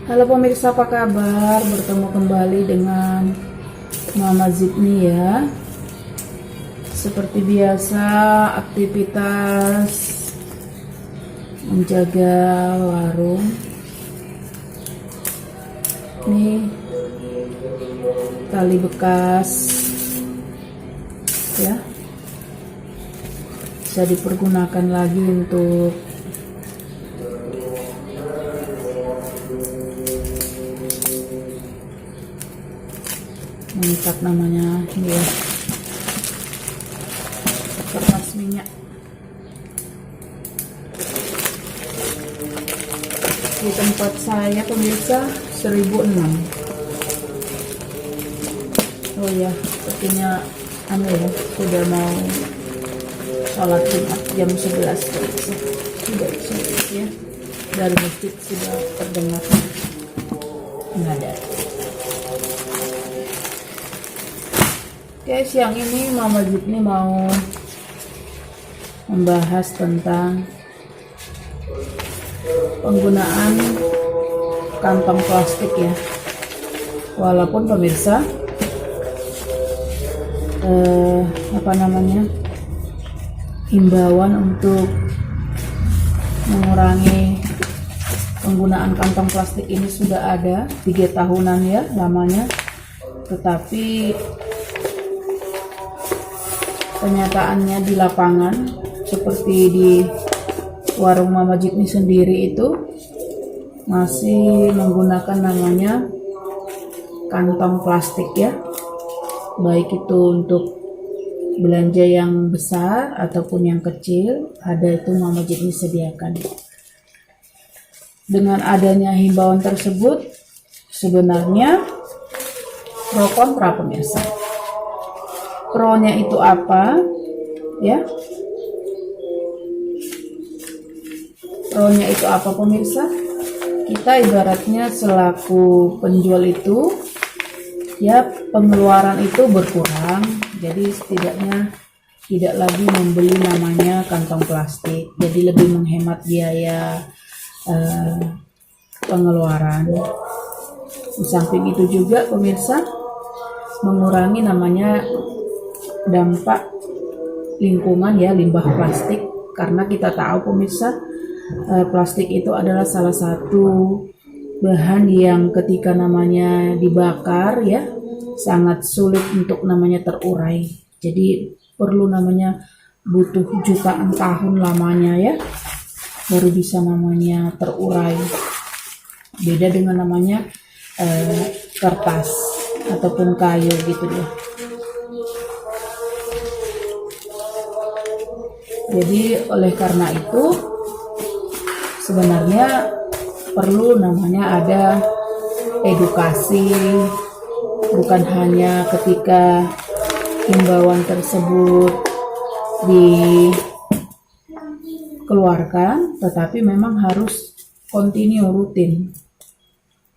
Halo pemirsa, apa kabar? Bertemu kembali dengan Mama Zidni ya. Seperti biasa, aktivitas menjaga warung. Ini tali bekas ya, bisa dipergunakan lagi untuk mengikat, namanya ini ya, kertas minyak. Di tempat saya pemirsa 1006. Oh ya, sepertinya ya, sudah mau sholat Jumat jam 11 pemirsa. Sudah ya, dari masjid sudah terdengar nada. Oke, siang ini Mama Zidni mau membahas tentang penggunaan kantong plastik ya. Walaupun pemirsa himbauan untuk mengurangi penggunaan kantong plastik ini sudah ada 3 tahunan ya lamanya, tetapi kenyataannya di lapangan seperti di warung Mama Zidni sendiri itu masih menggunakan namanya kantong plastik ya, baik itu untuk belanja yang besar ataupun yang kecil, ada itu Mama Zidni sediakan. Dengan adanya himbauan tersebut sebenarnya pro kontra pemirsa. Pro-nya itu apa ya? Pro-nya itu apa pemirsa? Kita ibaratnya selaku penjual itu ya, pengeluaran itu berkurang, jadi setidaknya tidak lagi membeli namanya kantong plastik, jadi lebih menghemat biaya pengeluaran. Di samping itu juga pemirsa mengurangi namanya dampak lingkungan ya, limbah plastik, karena kita tahu pemirsa plastik itu adalah salah satu bahan yang ketika namanya dibakar ya sangat sulit untuk namanya terurai, jadi perlu namanya butuh jutaan tahun lamanya ya baru bisa namanya terurai. Beda dengan namanya kertas ataupun kayu gitu ya. Jadi oleh karena itu sebenarnya perlu namanya ada edukasi, bukan hanya ketika himbauan tersebut dikeluarkan, tetapi memang harus continue rutin.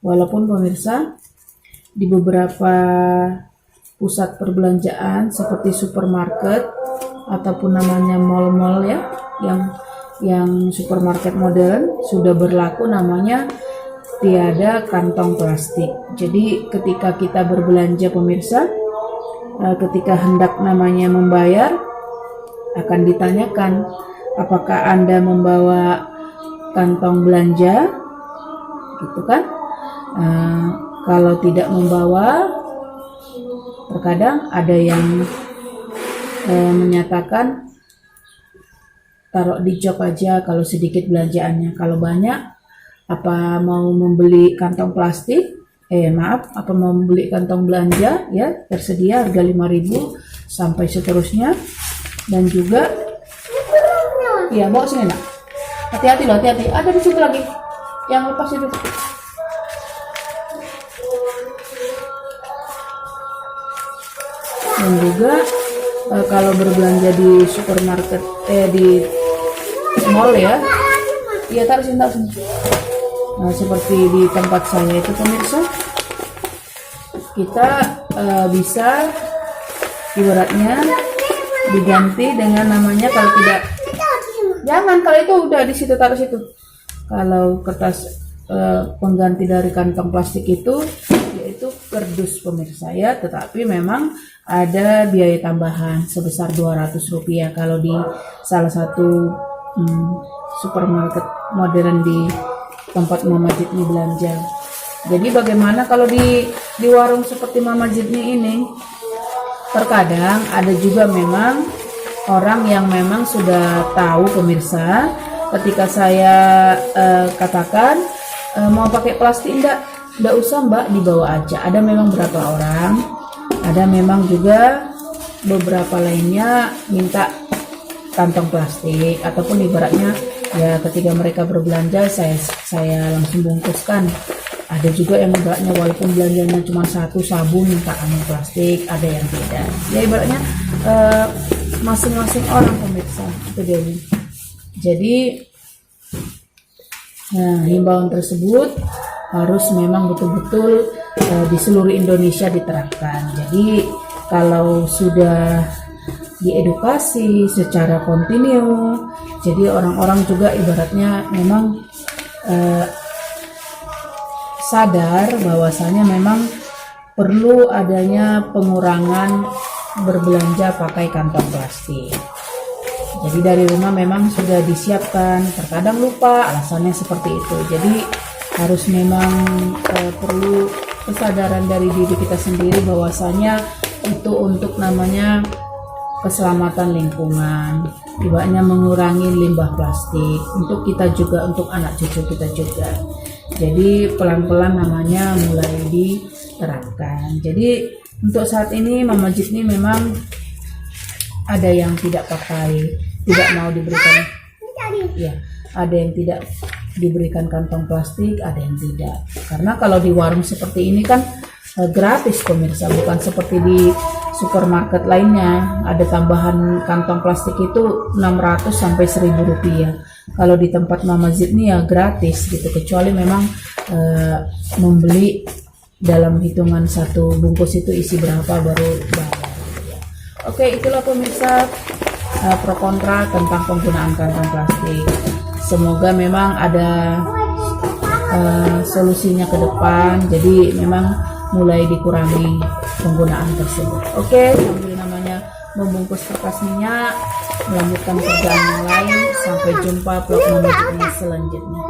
Walaupun pemirsa di beberapa pusat perbelanjaan seperti supermarket ataupun namanya mall-mall ya, yang supermarket modern sudah berlaku namanya tiada kantong plastik. Jadi ketika kita berbelanja pemirsa, ketika hendak namanya membayar akan ditanyakan apakah Anda membawa kantong belanja gitu kan. Kalau tidak membawa, terkadang ada yang menyatakan taruh di jok aja kalau sedikit belanjaannya, kalau banyak apa mau membeli kantong plastik, apa mau membeli kantong belanja ya, tersedia harga 5.000 sampai seterusnya. Dan juga ya, bawa sini nak, hati-hati loh, hati-hati, ada di situ lagi yang lepas itu. Dan juga kalau berbelanja di supermarket di mall ya, taruh sini. Nah, seperti di tempat saya itu pemirsa, kita bisa ibaratnya diganti dengan namanya, kalau tidak, jangan, kalau itu udah di situ, taruh situ. Kalau kertas pengganti dari kantong plastik itu yaitu kardus pemirsa ya, tetapi memang ada biaya tambahan sebesar Rp200 kalau di salah satu supermarket modern di tempat Mama Jidni belanja. Jadi bagaimana kalau di warung seperti Mama Jidni ini? Terkadang ada juga memang orang yang memang sudah tahu pemirsa, ketika saya katakan mau pakai plastik, enggak usah mbak, dibawa aja. Ada memang beberapa orang, ada memang juga beberapa lainnya minta kantong plastik, ataupun ibaratnya ya ketika mereka berbelanja saya langsung bungkuskan. Ada juga yang ibaratnya walaupun belanjanya cuma satu sabun minta kantong plastik, ada yang tidak. Ya ibaratnya masing-masing orang pemirsa itu dia. Jadi himbauan tersebut harus memang betul-betul di seluruh Indonesia diterapkan. Jadi kalau sudah diedukasi secara kontinu, jadi orang-orang juga ibaratnya memang sadar bahwasanya memang perlu adanya pengurangan berbelanja pakai kantong plastik. Jadi dari rumah memang sudah disiapkan, terkadang lupa, alasannya seperti itu. Jadi harus memang perlu kesadaran dari diri kita sendiri bahwasanya itu untuk namanya keselamatan lingkungan, ibaratnya mengurangi limbah plastik untuk kita juga, untuk anak cucu kita juga. Jadi pelan-pelan namanya mulai diterapkan. Jadi untuk saat ini Mama Jidni memang ada yang tidak mau diberikan, ya, ada yang tidak diberikan kantong plastik, ada yang tidak. Karena kalau di warung seperti ini kan gratis pemirsa, bukan seperti di supermarket lainnya ada tambahan kantong plastik itu 600 sampai Rp1.000. Kalau di tempat Mama Jidni ya gratis gitu, kecuali memang membeli dalam hitungan satu bungkus itu isi berapa baru bayar. Oke, itulah pemirsa pro kontra tentang penggunaan kantong plastik. Semoga memang ada solusinya ke depan, jadi memang mulai dikurangi penggunaan tersebut. Oke, sambil namanya membungkus kertas minyak, melanjutkan kerjaan yang lain. Sampai jumpa vlog Mama Jidni selanjutnya.